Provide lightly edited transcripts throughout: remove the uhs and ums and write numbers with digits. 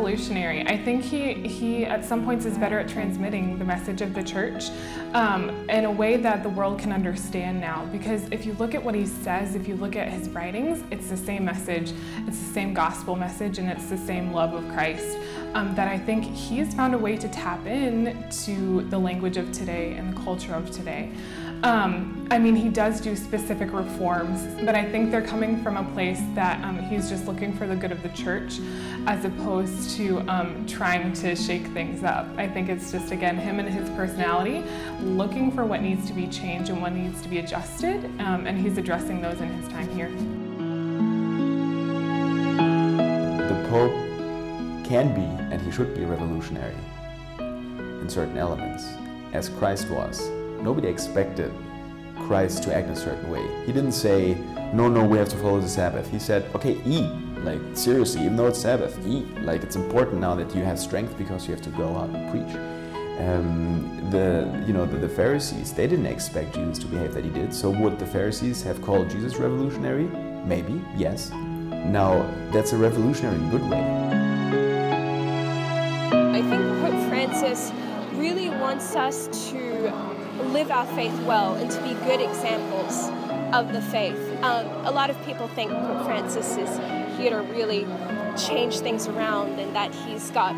revolutionary. I think he at some points is better at transmitting the message of the church in a way that the world can understand now. Because if you look at what he says, if you look at his writings, it's the same message, it's the same gospel message, and it's the same love of Christ. That I think he has found a way to tap in to the language of today and the culture of today. I mean, he does do specific reforms, but I think they're coming from a place that he's just looking for the good of the church as opposed to trying to shake things up. I think it's just, again, him and his personality looking for what needs to be changed and what needs to be adjusted, and he's addressing those in his time here. The Pope can be, and he should be, revolutionary in certain elements, as Christ was. Nobody expected Christ to act a certain way. He didn't say, no, we have to follow the Sabbath. He said, okay, eat. Like, seriously, even though it's Sabbath, eat. Like, it's important now that you have strength because you have to go out and preach. The Pharisees, they didn't expect Jesus to behave that he did. So would the Pharisees have called Jesus revolutionary? Maybe, yes. Now, that's a revolutionary in a good way. I think Pope Francis really wants us to live our faith well and to be good examples of the faith. A lot of people think Pope Francis is here to really change things around and that he's got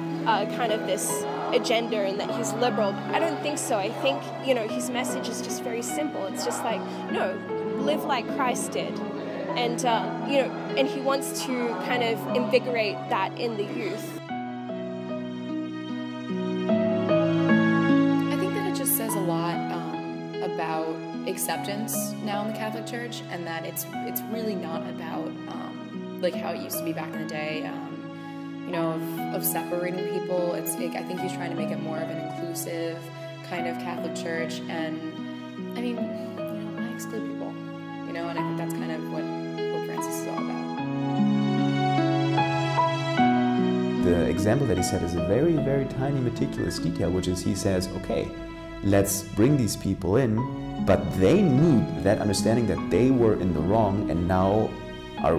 kind of this agenda and that he's liberal. I don't think so. I think, his message is just very simple. It's just like, no, live like Christ did. And, and he wants to kind of invigorate that in the youth. Says a lot about acceptance now in the Catholic Church, and that it's really not about like how it used to be back in the day, of separating people. I think he's trying to make it more of an inclusive kind of Catholic Church, and I mean, why exclude people? And I think that's kind of what Pope Francis is all about. The example that he set is a very, very tiny, meticulous detail, which is he says, okay, let's bring these people in, but they need that understanding that they were in the wrong and now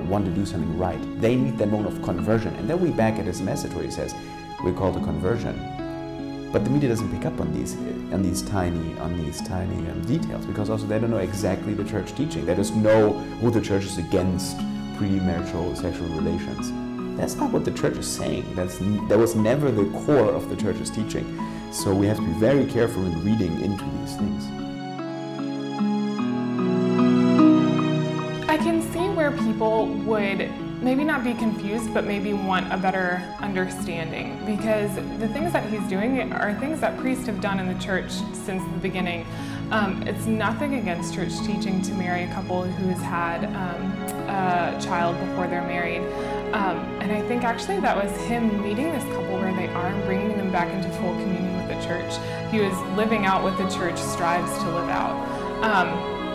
want to do something right. They need that moment of conversion. And then we back at his message where he says, we call it conversion. But the media doesn't pick up on these tiny details, because also they don't know exactly the church teaching. They just know who the church is against premarital sexual relations. That's not what the church is saying. That was never the core of the church's teaching. So we have to be very careful in reading into these things. I can see where people would maybe not be confused, but maybe want a better understanding, because the things that he's doing are things that priests have done in the church since the beginning. It's nothing against church teaching to marry a couple who has had a child before they're married. And I think actually that was him meeting this couple where they are and bringing them back into full communion with the church. He was living out what the church strives to live out.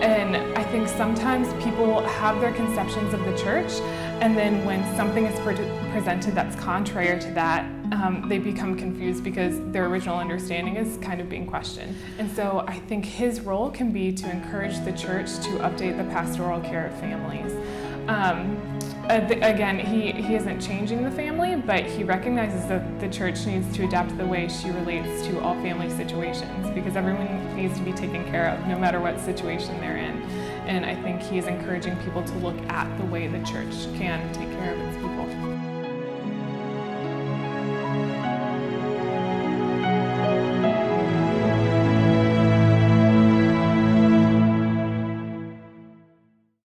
And I think sometimes people have their conceptions of the church, and then when something is presented that's contrary to that, they become confused because their original understanding is kind of being questioned. And so I think his role can be to encourage the church to update the pastoral care of families. Again, he isn't changing the family, but he recognizes that the church needs to adapt the way she relates to all family situations, because everyone needs to be taken care of no matter what situation they're in. And I think he's encouraging people to look at the way the church can take care of its people.